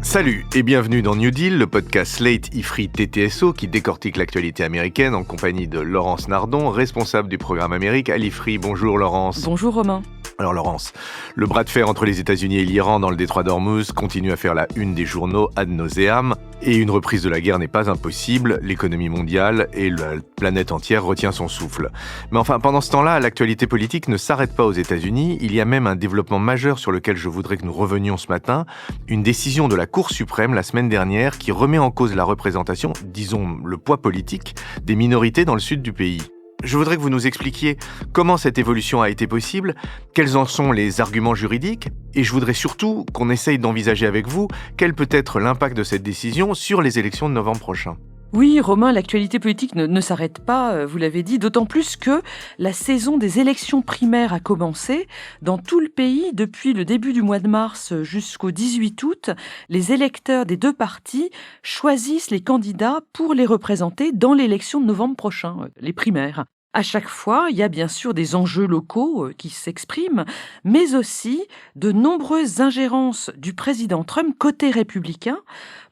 Salut et bienvenue dans New Deal, le podcast Slate Ifri TTSO qui décortique l'actualité américaine en compagnie de Laurence Nardon, responsable du programme Amérique à l'Ifri. Bonjour Laurence. Bonjour Romain. Alors Laurence, le bras de fer entre les États-Unis et l'Iran dans le détroit d'Ormuz continue à faire la une des journaux ad nauseam et une reprise de la guerre n'est pas impossible. L'économie mondiale et la planète entière retient son souffle. Mais enfin, pendant ce temps-là, l'actualité politique ne s'arrête pas aux États-Unis. Il y a même un développement majeur sur lequel je voudrais que nous revenions ce matin. Une décision de la Cour suprême la semaine dernière qui remet en cause la représentation, disons le poids politique, des minorités dans le sud du pays. Je voudrais que vous nous expliquiez comment cette évolution a été possible, quels en sont les arguments juridiques, et je voudrais surtout qu'on essaye d'envisager avec vous quel peut être l'impact de cette décision sur les élections de novembre prochain. Oui, Romain, l'actualité politique ne s'arrête pas, vous l'avez dit, d'autant plus que la saison des élections primaires a commencé. Dans tout le pays, depuis le début du mois de mars jusqu'au 18 août, les électeurs des deux partis choisissent les candidats pour les représenter dans l'élection de novembre prochain, les primaires. À chaque fois, il y a bien sûr des enjeux locaux qui s'expriment, mais aussi de nombreuses ingérences du président Trump côté républicain,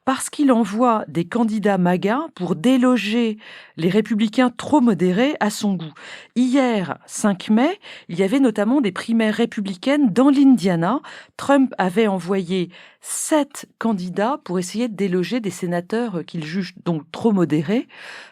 parce qu'il envoie des candidats MAGA pour déloger les républicains trop modérés à son goût. Hier, 5 mai, il y avait notamment des primaires républicaines dans l'Indiana. Trump avait envoyé 7 candidats pour essayer de déloger des sénateurs qu'il juge donc trop modérés.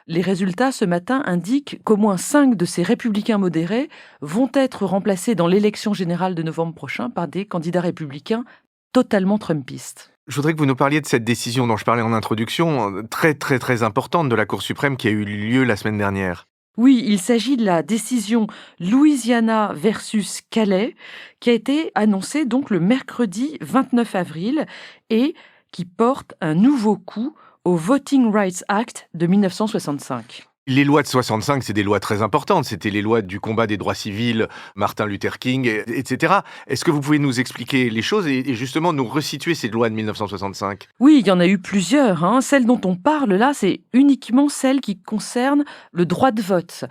Les résultats ce matin indiquent qu'au moins 5 de ces républicains modérés vont être remplacés dans l'élection générale de novembre prochain par des candidats républicains totalement trumpistes. Je voudrais que vous nous parliez de cette décision dont je parlais en introduction, très importante de la Cour suprême qui a eu lieu la semaine dernière. Oui, il s'agit de la décision Louisiana versus Calais qui a été annoncée donc le mercredi 29 avril et qui porte un nouveau coup au Voting Rights Act de 1965. Les lois de 65, c'est des lois très importantes. C'était les lois du combat des droits civils, Martin Luther King, etc. Est-ce que vous pouvez nous expliquer les choses et justement nous resituer ces lois de 1965 ? Oui, il y en a eu plusieurs. Celle dont on parle là, c'est uniquement celle qui concerne le droit de vote.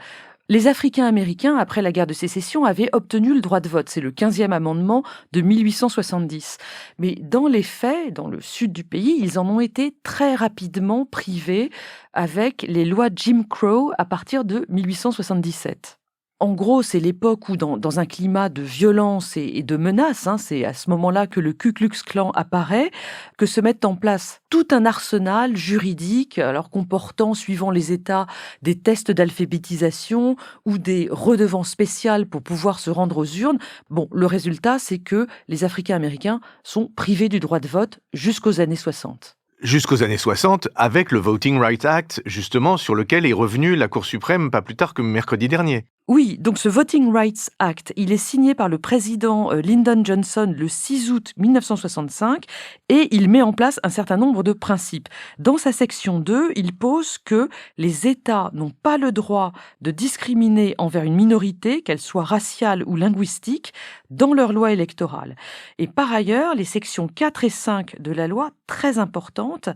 Les Africains-Américains, après la guerre de sécession, avaient obtenu le droit de vote. C'est le 15e amendement de 1870. Mais dans les faits, dans le sud du pays, ils en ont été très rapidement privés avec les lois Jim Crow à partir de 1877. En gros, c'est l'époque où, dans un climat de violence et de menace, c'est à ce moment-là que le Ku Klux Klan apparaît, que se mettent en place tout un arsenal juridique, alors comportant, suivant les États, des tests d'alphabétisation ou des redevances spéciales pour pouvoir se rendre aux urnes. Bon, le résultat, c'est que les Africains-Américains sont privés du droit de vote jusqu'aux années 60. Jusqu'aux années 60, avec le Voting Rights Act, justement, sur lequel est revenue la Cour suprême pas plus tard que mercredi dernier. Oui, donc ce Voting Rights Act, il est signé par le président Lyndon Johnson le 6 août 1965 et il met en place un certain nombre de principes. Dans sa section 2, il pose que les États n'ont pas le droit de discriminer envers une minorité, qu'elle soit raciale ou linguistique, dans leur loi électorale. Et par ailleurs, les sections 4 et 5 de la loi, très importantes,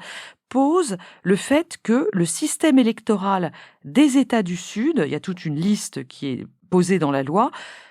pose le fait que le système électoral des États du Sud, il y a toute une liste qui est posée dans la loi,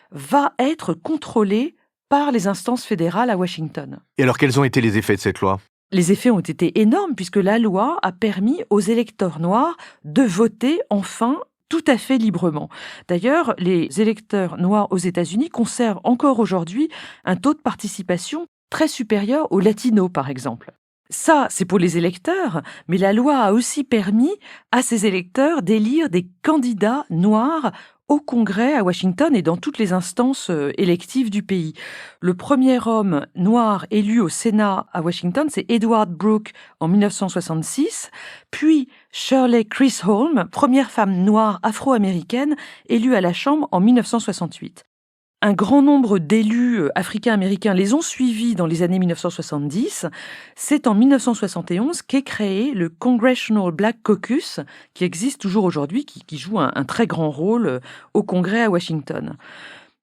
va être contrôlé par les instances fédérales à Washington. Et alors, quels ont été les effets de cette loi ? Les effets ont été énormes puisque la loi a permis aux électeurs noirs de voter enfin tout à fait librement. D'ailleurs, les électeurs noirs aux États-Unis conservent encore aujourd'hui un taux de participation très supérieur aux latinos, par exemple. Ça, c'est pour les électeurs, mais la loi a aussi permis à ces électeurs d'élire des candidats noirs au Congrès à Washington et dans toutes les instances électives du pays. Le premier homme noir élu au Sénat à Washington, c'est Edward Brooke en 1966, puis Shirley Chisholm, première femme noire afro-américaine élue à la Chambre en 1968. Un grand nombre d'élus africains-américains les ont suivis dans les années 1970. C'est en 1971 qu'est créé le Congressional Black Caucus, qui existe toujours aujourd'hui, qui joue un très grand rôle au Congrès à Washington.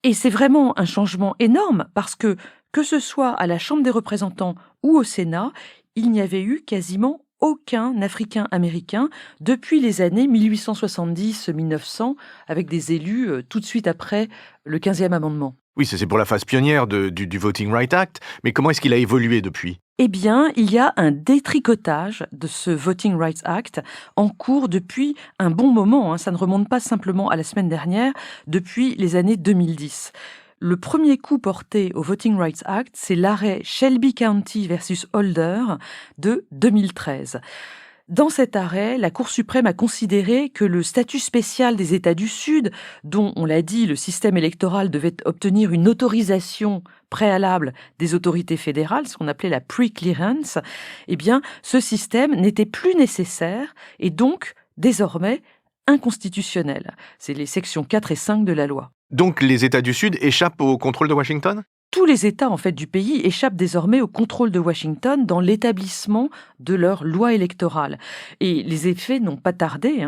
Et c'est vraiment un changement énorme parce que ce soit à la Chambre des représentants ou au Sénat, il n'y avait eu quasiment aucun Africain-Américain depuis les années 1870-1900, avec des élus tout de suite après le 15e amendement. Oui, c'est pour la phase pionnière du Voting Rights Act, mais comment est-ce qu'il a évolué depuis ? Eh bien, il y a un détricotage de ce Voting Rights Act en cours depuis un bon moment. Ça ne remonte pas simplement à la semaine dernière, depuis les années 2010. Le premier coup porté au Voting Rights Act, c'est l'arrêt Shelby County versus Holder de 2013. Dans cet arrêt, la Cour suprême a considéré que le statut spécial des États du Sud, dont, on l'a dit, le système électoral devait obtenir une autorisation préalable des autorités fédérales, ce qu'on appelait la pre-clearance, eh bien, ce système n'était plus nécessaire et donc, désormais, inconstitutionnel. C'est les sections 4 et 5 de la loi. Donc les États du Sud échappent au contrôle de Washington ? Tous les États en fait du pays échappent désormais au contrôle de Washington dans l'établissement de leur loi électorale. Et les effets n'ont pas tardé.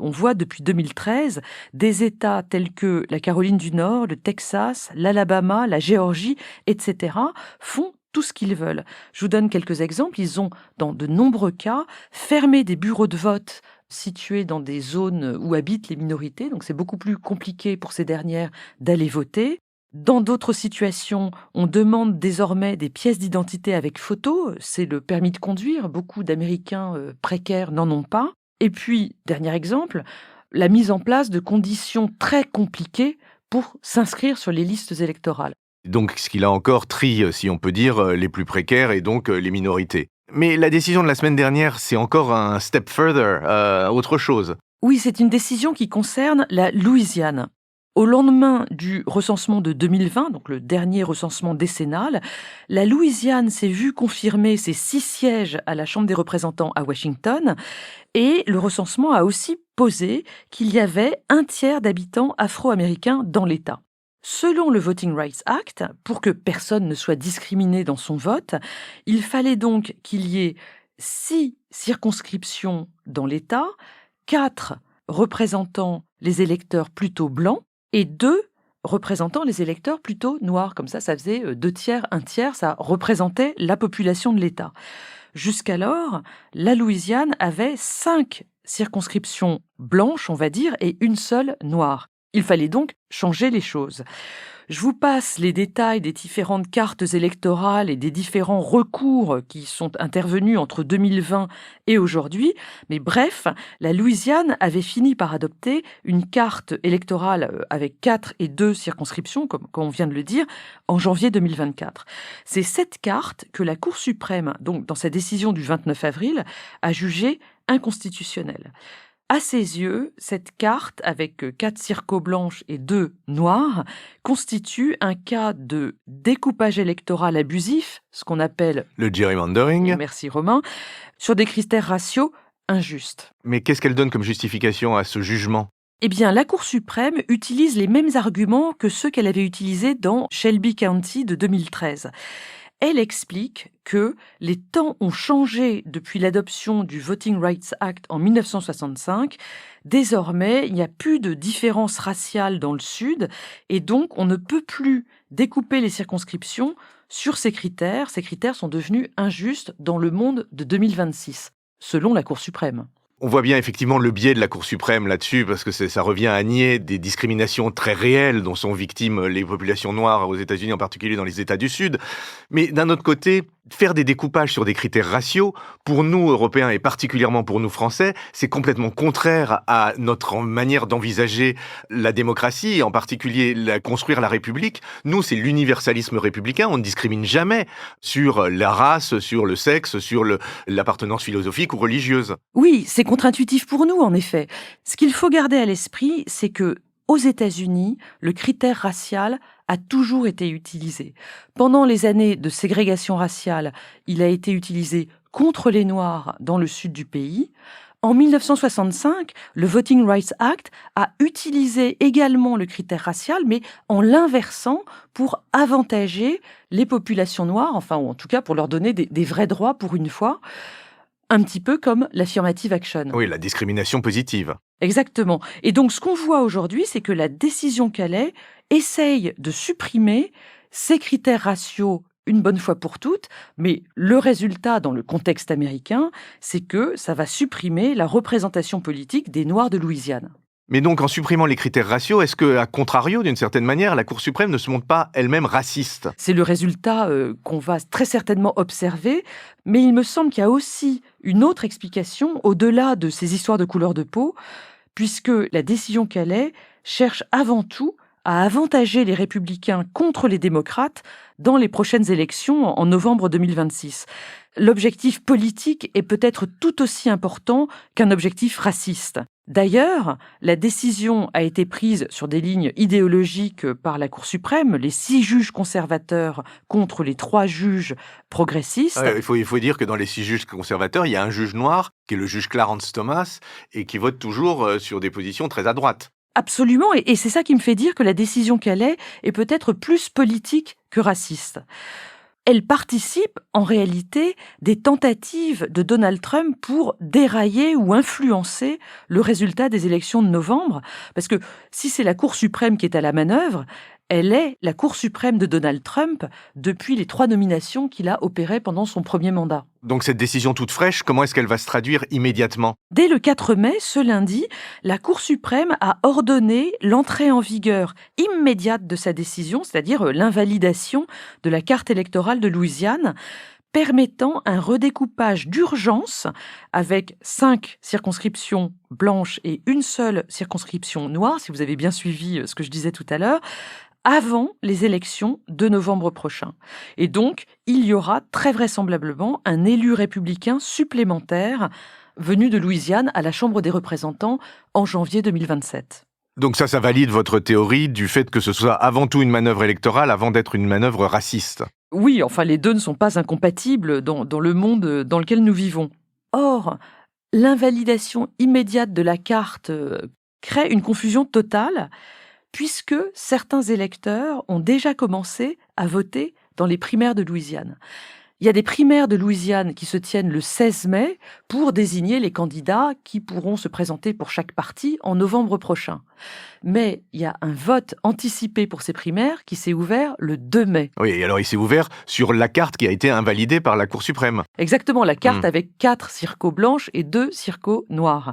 On voit depuis 2013 des États tels que la Caroline du Nord, le Texas, l'Alabama, la Géorgie, etc. font tout ce qu'ils veulent. Je vous donne quelques exemples. Ils ont, dans de nombreux cas, fermé des bureaux de vote situés dans des zones où habitent les minorités. Donc c'est beaucoup plus compliqué pour ces dernières d'aller voter. Dans d'autres situations, on demande désormais des pièces d'identité avec photo. C'est le permis de conduire. Beaucoup d'Américains précaires n'en ont pas. Et puis, dernier exemple, la mise en place de conditions très compliquées pour s'inscrire sur les listes électorales. Donc ce qui là encore trie, si on peut dire, les plus précaires et donc les minorités. Mais la décision de la semaine dernière, c'est encore un step further, autre chose. Oui, c'est une décision qui concerne la Louisiane. Au lendemain du recensement de 2020, donc le dernier recensement décennal, la Louisiane s'est vue confirmer ses 6 sièges à la Chambre des représentants à Washington et le recensement a aussi posé qu'il y avait un tiers d'habitants afro-américains dans l'État. Selon le Voting Rights Act, pour que personne ne soit discriminé dans son vote, il fallait donc qu'il y ait 6 circonscriptions dans l'État, 4 représentant les électeurs plutôt blancs, et 2 représentant les électeurs plutôt noirs. Comme ça faisait 2 tiers, 1 tiers, ça représentait la population de l'État. Jusqu'alors, la Louisiane avait 5 circonscriptions blanches, on va dire, et une seule noire. Il fallait donc changer les choses. Je vous passe les détails des différentes cartes électorales et des différents recours qui sont intervenus entre 2020 et aujourd'hui. Mais bref, la Louisiane avait fini par adopter une carte électorale avec 4 et 2 circonscriptions, comme on vient de le dire, en janvier 2024. C'est cette carte que la Cour suprême, donc dans sa décision du 29 avril, a jugée inconstitutionnelle. À ses yeux, cette carte, avec 4 circos blanches et 2 noirs, constitue un cas de découpage électoral abusif, ce qu'on appelle le gerrymandering. Merci Romain, sur des critères raciaux injustes. Mais qu'est-ce qu'elle donne comme justification à ce jugement ? Eh bien, la Cour suprême utilise les mêmes arguments que ceux qu'elle avait utilisés dans Shelby County de 2013. Elle explique que les temps ont changé depuis l'adoption du Voting Rights Act en 1965. Désormais, il n'y a plus de différence raciale dans le Sud et donc on ne peut plus découper les circonscriptions sur ces critères. Ces critères sont devenus injustes dans le monde de 2026, selon la Cour suprême. On voit bien effectivement le biais de la Cour suprême là-dessus, parce que ça revient à nier des discriminations très réelles dont sont victimes les populations noires aux États-Unis, en particulier dans les États du Sud. Mais d'un autre côté, faire des découpages sur des critères raciaux, pour nous Européens et particulièrement pour nous Français, c'est complètement contraire à notre manière d'envisager la démocratie, et en particulier construire la République. Nous, c'est l'universalisme républicain, on ne discrimine jamais sur la race, sur le sexe, sur l'appartenance philosophique ou religieuse. Oui, c'est contre-intuitif pour nous, en effet. Ce qu'il faut garder à l'esprit, c'est que aux États-Unis, le critère racial a toujours été utilisé. Pendant les années de ségrégation raciale, il a été utilisé contre les Noirs dans le sud du pays. En 1965, le Voting Rights Act a utilisé également le critère racial, mais en l'inversant pour avantager les populations noires, enfin, ou en tout cas pour leur donner des vrais droits pour une fois. Un petit peu comme l'affirmative action. Oui, la discrimination positive. Exactement. Et donc, ce qu'on voit aujourd'hui, c'est que la décision Calais essaye de supprimer ces critères raciaux une bonne fois pour toutes, mais le résultat dans le contexte américain, c'est que ça va supprimer la représentation politique des Noirs de Louisiane. Mais donc, en supprimant les critères raciaux, est-ce que, à contrario, d'une certaine manière, la Cour suprême ne se montre pas elle-même raciste ? C'est le résultat qu'on va très certainement observer, mais il me semble qu'il y a aussi une autre explication au-delà de ces histoires de couleur de peau, puisque la décision Calais cherche avant tout à avantager les républicains contre les démocrates dans les prochaines élections en novembre 2026. L'objectif politique est peut-être tout aussi important qu'un objectif raciste. D'ailleurs, la décision a été prise sur des lignes idéologiques par la Cour suprême, les 6 juges conservateurs contre les 3 juges progressistes. Il faut dire que dans les 6 juges conservateurs, il y a un juge noir, qui est le juge Clarence Thomas, et qui vote toujours sur des positions très à droite. Absolument, et c'est ça qui me fait dire que la décision Calais est peut-être plus politique que raciste. Elle participe en réalité des tentatives de Donald Trump pour dérailler ou influencer le résultat des élections de novembre. Parce que si c'est la Cour suprême qui est à la manœuvre, elle est la Cour suprême de Donald Trump depuis les 3 nominations qu'il a opérées pendant son premier mandat. Donc cette décision toute fraîche, comment est-ce qu'elle va se traduire immédiatement ? Dès le 4 mai, ce lundi, la Cour suprême a ordonné l'entrée en vigueur immédiate de sa décision, c'est-à-dire l'invalidation de la carte électorale de Louisiane, permettant un redécoupage d'urgence avec 5 circonscriptions blanches et une seule circonscription noire, si vous avez bien suivi ce que je disais tout à l'heure, avant les élections de novembre prochain. Et donc, il y aura très vraisemblablement un élu républicain supplémentaire venu de Louisiane à la Chambre des représentants en janvier 2027. Donc ça valide votre théorie du fait que ce soit avant tout une manœuvre électorale avant d'être une manœuvre raciste. Oui, enfin les deux ne sont pas incompatibles dans le monde dans lequel nous vivons. Or, l'invalidation immédiate de la carte crée une confusion totale puisque certains électeurs ont déjà commencé à voter dans les primaires de Louisiane. Il y a des primaires de Louisiane qui se tiennent le 16 mai pour désigner les candidats qui pourront se présenter pour chaque parti en novembre prochain. Mais il y a un vote anticipé pour ces primaires qui s'est ouvert le 2 mai. Oui, et alors il s'est ouvert sur la carte qui a été invalidée par la Cour suprême. Exactement, la carte avec 4 circos blanches et 2 circos noirs.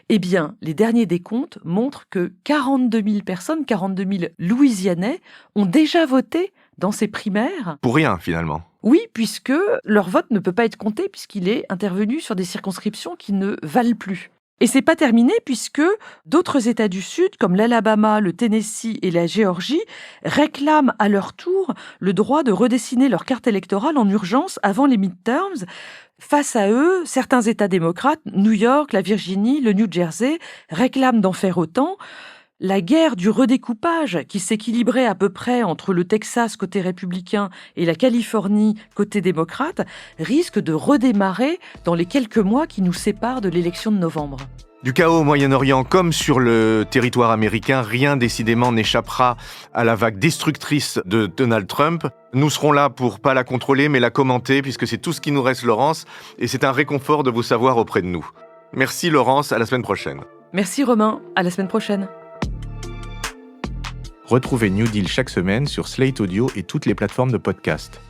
Eh bien, les derniers décomptes montrent que 42 000 personnes, 42 000 Louisianais ont déjà voté dans ces primaires. Pour rien, finalement. Oui, puisque leur vote ne peut pas être compté puisqu'il est intervenu sur des circonscriptions qui ne valent plus. Et c'est pas terminé puisque d'autres États du Sud, comme l'Alabama, le Tennessee et la Géorgie, réclament à leur tour le droit de redessiner leur carte électorale en urgence avant les midterms. Face à eux, certains États démocrates, New York, la Virginie, le New Jersey, réclament d'en faire autant. La guerre du redécoupage, qui s'équilibrait à peu près entre le Texas côté républicain et la Californie côté démocrate, risque de redémarrer dans les quelques mois qui nous séparent de l'élection de novembre. Du chaos au Moyen-Orient comme sur le territoire américain, rien décidément n'échappera à la vague destructrice de Donald Trump. Nous serons là pour pas la contrôler mais la commenter puisque c'est tout ce qui nous reste, Laurence, et c'est un réconfort de vous savoir auprès de nous. Merci Laurence, à la semaine prochaine. Merci Romain, à la semaine prochaine. Retrouvez New Deal chaque semaine sur Slate Audio et toutes les plateformes de podcast.